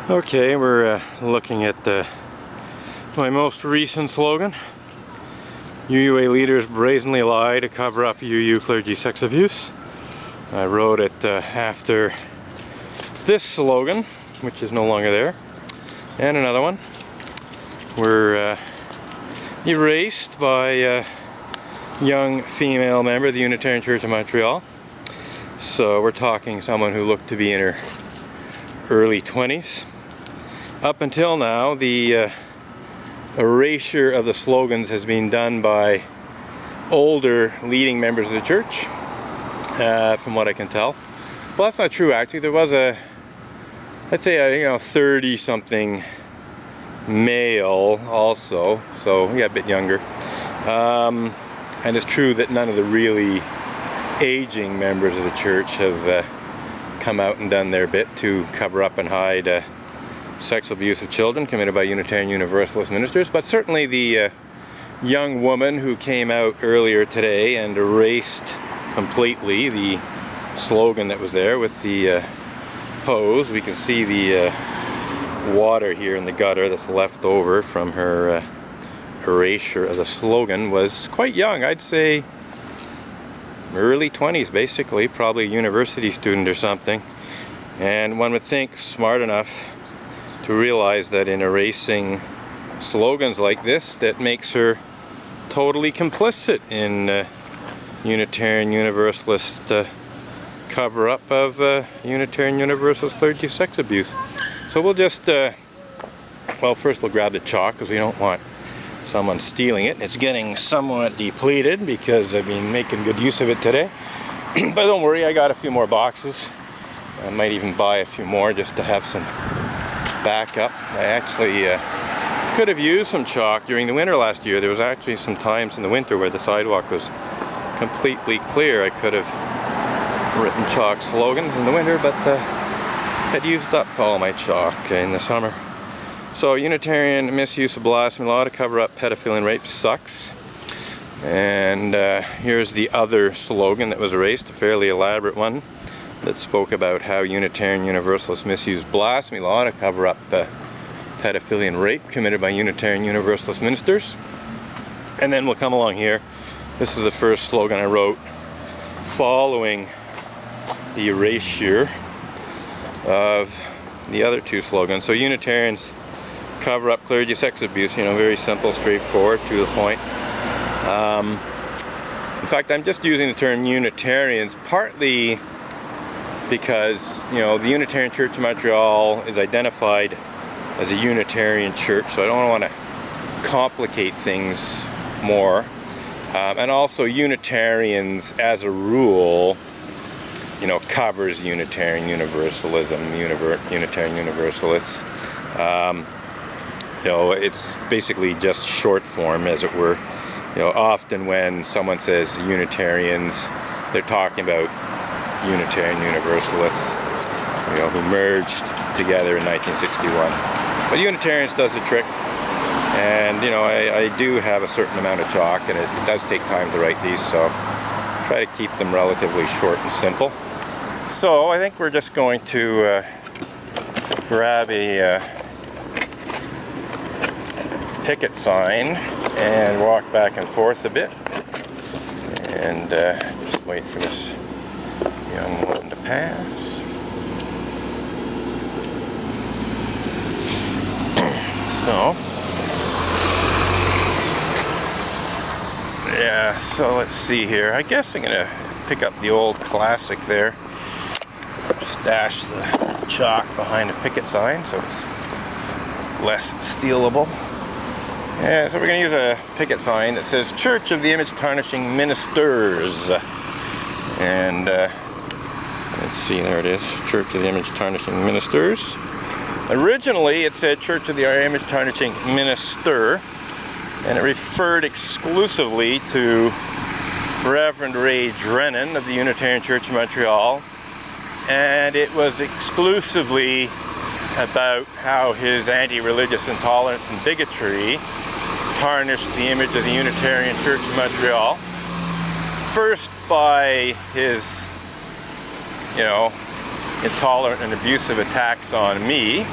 Okay, we're looking at my most recent slogan. UUA leaders brazenly lie to cover up UU clergy sex abuse. I wrote it after this slogan, which is no longer there, and another one. We're erased by a young female member of the Unitarian Church of Montreal. So we're talking someone who looked to be in her early 20s. Up until now, the erasure of the slogans has been done by older leading members of the church, from what I can tell. Well, that's not true actually. There was let's say a 30-something male also, so yeah, a bit younger. And it's true that none of the really aging members of the church have come out and done their bit to cover up and hide sexual abuse of children committed by Unitarian Universalist ministers, but certainly the young woman who came out earlier today and erased completely the slogan that was there with the hose. We can see the water here in the gutter that's left over from her erasure of the slogan. Was quite young, I'd say early 20s basically, probably a university student or something, and one would think smart enough to realize that in erasing slogans like this, that makes her totally complicit in Unitarian Universalist cover-up of Unitarian Universalist clergy sex abuse. So we'll just, well, first we'll grab the chalk because we don't want someone stealing it. It's getting somewhat depleted because I've been making good use of it today. But don't worry, I got a few more boxes. I might even buy a few more just to have some backup. I actually could have used some chalk during the winter last year. There was actually some times in the winter where the sidewalk was completely clear. I could have written chalk slogans in the winter, but had used up all my chalk in the summer. So Unitarian misuse of blasphemy law to cover up pedophilia and rape sucks. And here's the other slogan that was erased, a fairly elaborate one that spoke about how Unitarian Universalists misuse blasphemy law to cover up pedophilia and rape committed by Unitarian Universalist ministers. And then we'll come along here. This is the first slogan I wrote following the erasure of the other two slogans. So Unitarians cover up clergy sex abuse, very simple, straightforward, to the point. In fact, I'm just using the term Unitarians partly because, the Unitarian Church of Montreal is identified as a Unitarian church, so I don't want to complicate things more. And also Unitarians, as a rule, covers Unitarian Universalism, Unitarian Universalists. It's basically just short form, as it were. Often when someone says Unitarians, they're talking about Unitarian Universalists, who merged together in 1961. But Unitarians does the trick, and I do have a certain amount of chalk, and it does take time to write these, so try to keep them relatively short and simple. So I think we're just going to grab a picket sign and walk back and forth a bit, and just wait for this young woman to pass. So yeah, so let's see here. I guess I'm gonna pick up the old classic there, stash the chalk behind a picket sign so it's less stealable. Yeah, so we're going to use a picket sign that says Church of the Image Tarnishing Ministers. And let's see, there it is, Church of the Image Tarnishing Ministers. Originally it said Church of the Image Tarnishing Minister, and it referred exclusively to Reverend Ray Drennan of the Unitarian Church of Montreal, and it was exclusively about how his anti-religious intolerance and bigotry tarnished the image of the Unitarian Church of Montreal. First by his, intolerant and abusive attacks on me,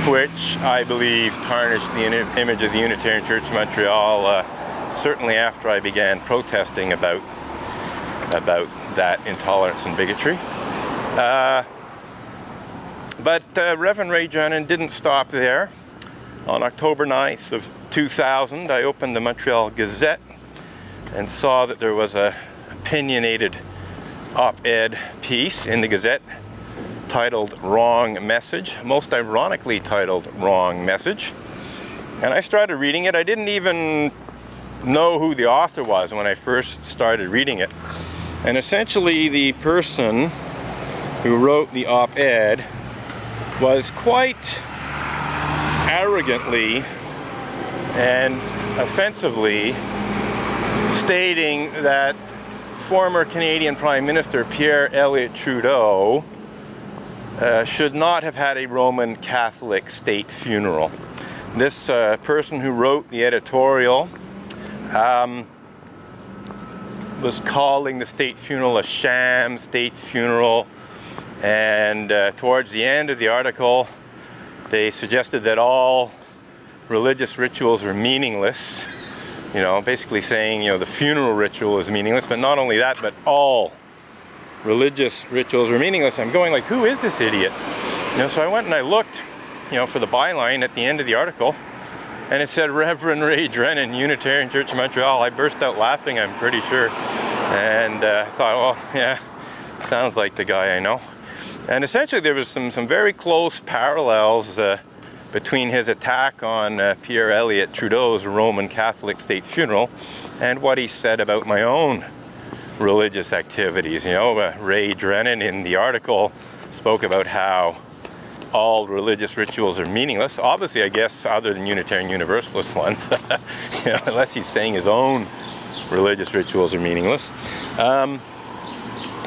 which I believe tarnished the image of the Unitarian Church of Montreal, certainly after I began protesting about that intolerance and bigotry. But Reverend Ray Drennan didn't stop there. On October 9th of 2000, I opened the Montreal Gazette and saw that there was a opinionated op-ed piece in the Gazette titled Wrong Message, most ironically titled Wrong Message. And I started reading it. I didn't even know who the author was when I first started reading it. And essentially the person who wrote the op-ed was quite arrogantly and offensively stating that former Canadian Prime Minister Pierre Elliott Trudeau should not have had a Roman Catholic state funeral. This person who wrote the editorial was calling the state funeral a sham state funeral, and towards the end of the article they suggested that all religious rituals were meaningless, you know, basically saying, you know, the funeral ritual is meaningless, but not only that, but all religious rituals were meaningless. I'm going like, who is this idiot? You know, so I went and I looked, you know, for the byline at the end of the article, and it said Reverend Ray Drennan, Unitarian Church of Montreal. I burst out laughing, I'm pretty sure, and I thought, well, yeah, sounds like the guy I know. And essentially there was some very close parallels between his attack on Pierre Elliott Trudeau's Roman Catholic state funeral and what he said about my own religious activities. You know, Ray Drennan in the article spoke about how all religious rituals are meaningless. Obviously, I guess, other than Unitarian Universalist ones, you know, unless he's saying his own religious rituals are meaningless.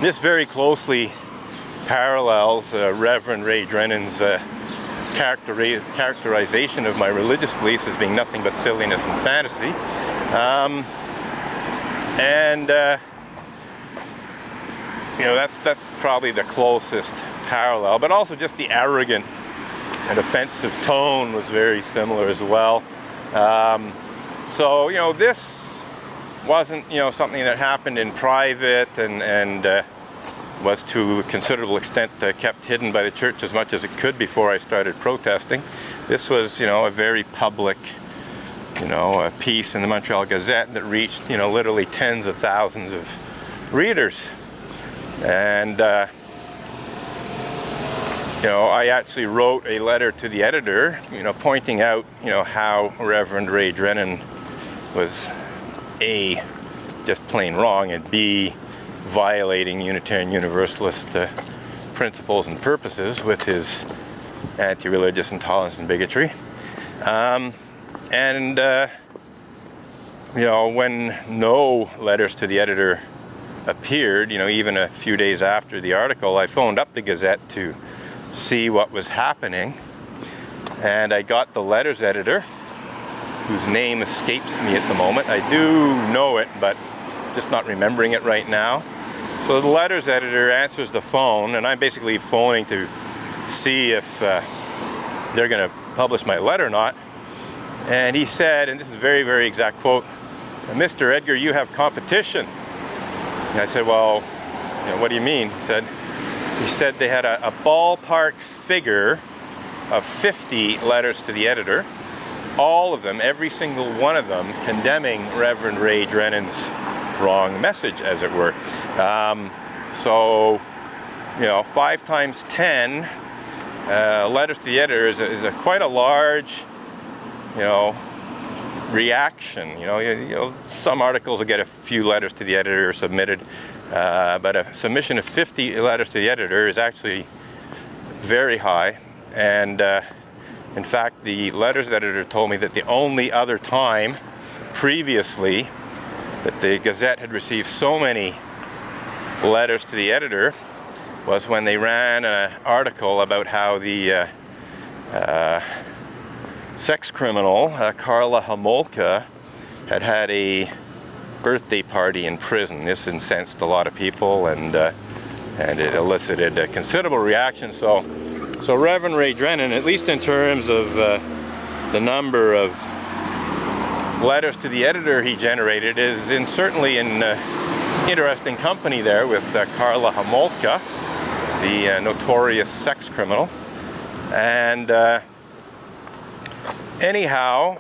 This very closely parallels Reverend Ray Drennan's characterization of my religious beliefs as being nothing but silliness and fantasy. You know, that's probably the closest parallel, but also just the arrogant and offensive tone was very similar as well. So, you know, this wasn't, you know, something that happened in private and was to a considerable extent kept hidden by the church as much as it could before I started protesting. This was, you know, a very public, you know, a piece in the Montreal Gazette that reached, you know, literally tens of thousands of readers. And you know, I actually wrote a letter to the editor, you know, pointing out, you know, how Reverend Ray Drennan was A, just plain wrong, and B, violating Unitarian Universalist principles and purposes with his anti-religious intolerance and bigotry. You know, when no letters to the editor appeared, you know, even a few days after the article, I phoned up the Gazette to see what was happening, and I got the letters editor, whose name escapes me at the moment. I do know it, but just not remembering it right now. So the letters editor answers the phone, and I'm basically phoning to see if they're going to publish my letter or not. And he said, and this is a very, very exact quote, "Mr. Edgar, you have competition." And I said, well, you know, what do you mean? He said they had a ballpark figure of 50 letters to the editor, all of them, every single one of them, condemning Reverend Ray Drennan's wrong message, as it were. So, you know, 5 times 10 letters to the editor is quite a large, you know, reaction. You know, some articles will get a few letters to the editor submitted, but a submission of 50 letters to the editor is actually very high. And in fact, the letters editor told me that the only other time previously that the Gazette had received so many letters to the editor was when they ran an article about how the sex criminal Karla Homolka had a birthday party in prison. This incensed a lot of people, and it elicited a considerable reaction. So So Reverend Ray Drennan, at least in terms of the number of letters to the editor he generated, is certainly in interesting company there with Karla Homolka, the notorious sex criminal. And anyhow,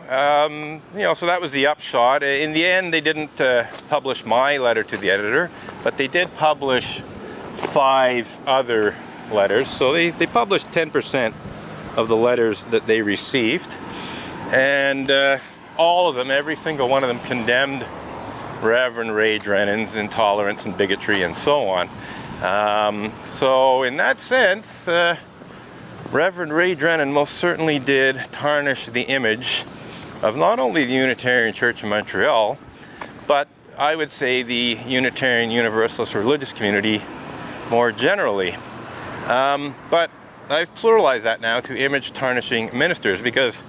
so that was the upshot. In the end, they didn't publish my letter to the editor, but they did publish 5 other letters. So they published 10% of the letters that they received. And all of them, every single one of them, condemned Reverend Ray Drennan's intolerance and bigotry and so on. So in that sense, Reverend Ray Drennan most certainly did tarnish the image of not only the Unitarian Church of Montreal, but I would say the Unitarian Universalist religious community more generally. But I've pluralized that now to image tarnishing ministers, because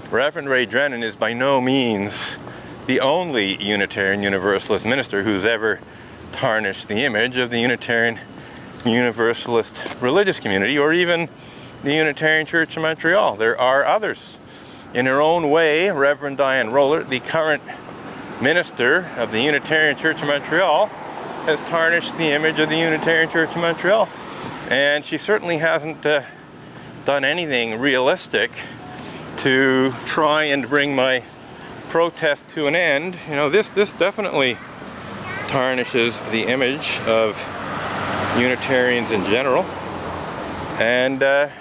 Reverend Ray Drennan is by no means the only Unitarian Universalist minister who's ever tarnished the image of the Unitarian Universalist religious community, or even the Unitarian Church of Montreal. There are others. In her own way, Reverend Diane Rollert, the current minister of the Unitarian Church of Montreal, has tarnished the image of the Unitarian Church of Montreal. And she certainly hasn't done anything realistic to try and bring my protest to an end. You know, this definitely tarnishes the image of Unitarians in general. And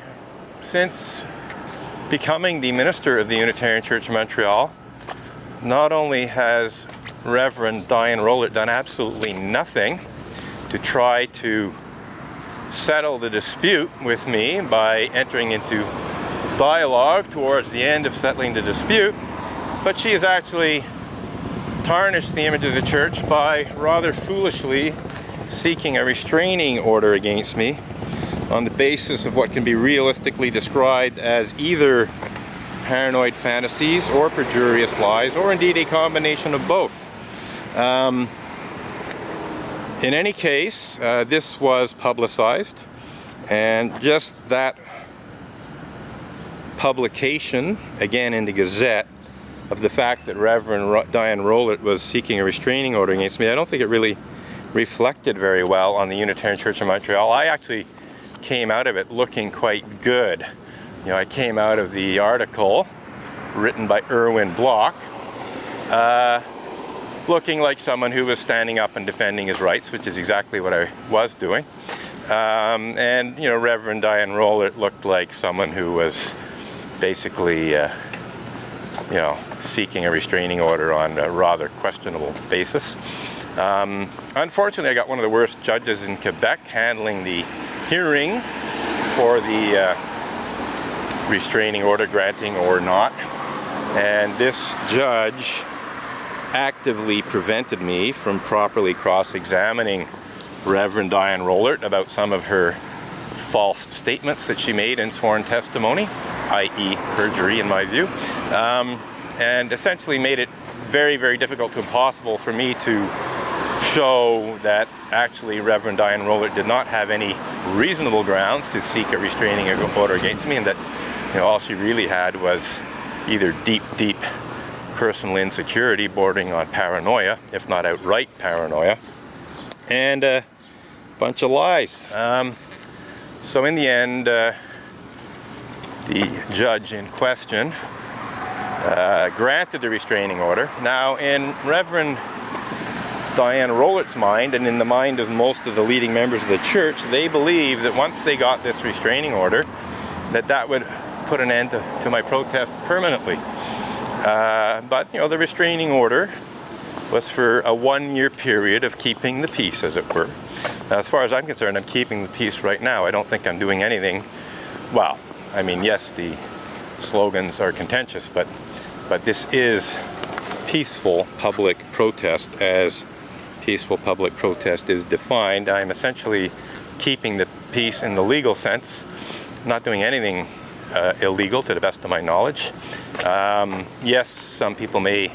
since becoming the minister of the Unitarian Church of Montreal, not only has Reverend Diane Rollert done absolutely nothing to try to settle the dispute with me by entering into dialogue towards the end of settling the dispute, but she has actually tarnished the image of the church by rather foolishly seeking a restraining order against me on the basis of what can be realistically described as either paranoid fantasies or perjurious lies, or indeed a combination of both. In any case, this was publicized, and just that publication, again in the Gazette, of the fact that Reverend Diane Rollert was seeking a restraining order against me, I don't think it really reflected very well on the Unitarian Church of Montreal. I actually came out of it looking quite good. You know, I came out of the article written by Erwin Block looking like someone who was standing up and defending his rights, which is exactly what I was doing. And, you know, Reverend Diane Rollert looked like someone who was basically, you know, seeking a restraining order on a rather questionable basis. Unfortunately, I got one of the worst judges in Quebec handling the hearing for the restraining order, granting or not. And this judge actively prevented me from properly cross-examining Reverend Diane Rollert about some of her false statements that she made in sworn testimony, i.e. perjury in my view, and essentially made it very, very difficult to impossible for me to show that actually Reverend Diane Rollert did not have any reasonable grounds to seek a restraining order against me, and that, you know, all she really had was either deep, deep personal insecurity bordering on paranoia, if not outright paranoia, and a bunch of lies. So in the end, the judge in question granted the restraining order. Now, in Reverend Diane Rollert's mind, and in the mind of most of the leading members of the church, they believe that once they got this restraining order, that would put an end to my protest permanently. But, you know, the restraining order was for a 1-year period of keeping the peace, as it were. Now, as far as I'm concerned, I'm keeping the peace right now. I don't think I'm doing anything. Well, I mean, yes, the slogans are contentious, but this is peaceful public protest, as peaceful public protest is defined. I'm essentially keeping the peace in the legal sense, not doing anything illegal to the best of my knowledge. Yes, some people may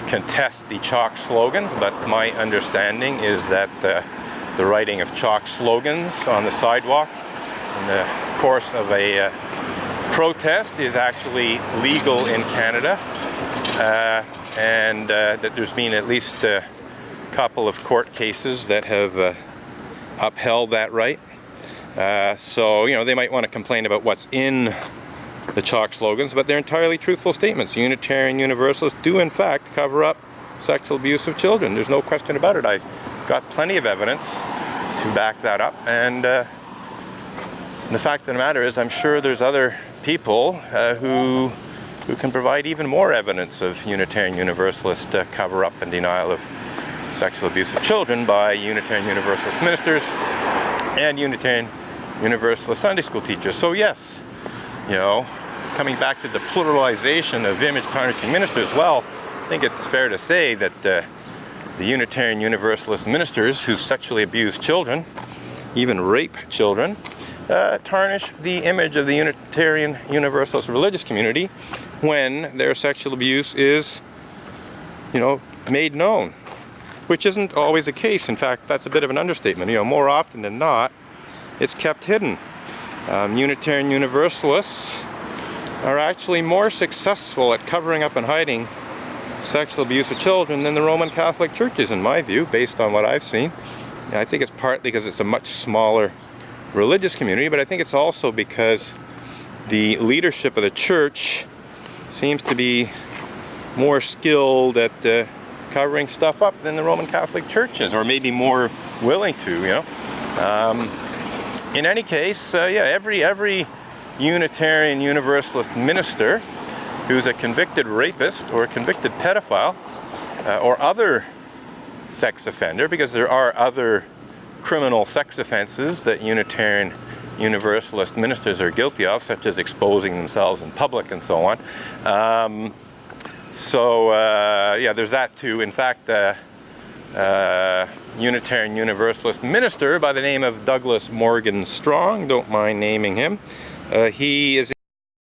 contest the chalk slogans, but my understanding is that the writing of chalk slogans on the sidewalk in the course of a protest is actually legal in Canada, and that there's been at least a couple of court cases that have upheld that right. So, they might want to complain about what's in the chalk slogans, but they're entirely truthful statements. Unitarian Universalists do in fact cover up sexual abuse of children. There's no question about it. I got plenty of evidence to back that up, and the fact of the matter is I'm sure there's other people who can provide even more evidence of Unitarian Universalist cover-up and denial of sexual abuse of children by Unitarian Universalist ministers and Unitarian Universalist Sunday school teachers. So yes, coming back to the pluralization of image-tarnishing ministers, well, I think it's fair to say that the Unitarian Universalist ministers who sexually abuse children, even rape children, tarnish the image of the Unitarian Universalist religious community when their sexual abuse is, made known, which isn't always the case. In fact, that's a bit of an understatement. More often than not, it's kept hidden. Unitarian Universalists are actually more successful at covering up and hiding sexual abuse of children than the Roman Catholic Church is, in my view, based on what I've seen. And I think it's partly because it's a much smaller religious community, but I think it's also because the leadership of the church seems to be more skilled at covering stuff up than the Roman Catholic Church is, or maybe more willing to, In any case, every Unitarian Universalist minister who's a convicted rapist or a convicted pedophile or other sex offender, because there are other criminal sex offenses that Unitarian Universalist ministers are guilty of, such as exposing themselves in public and so on. There's that too. In fact, Unitarian Universalist minister by the name of Douglas Morgan Strong, don't mind naming him, he is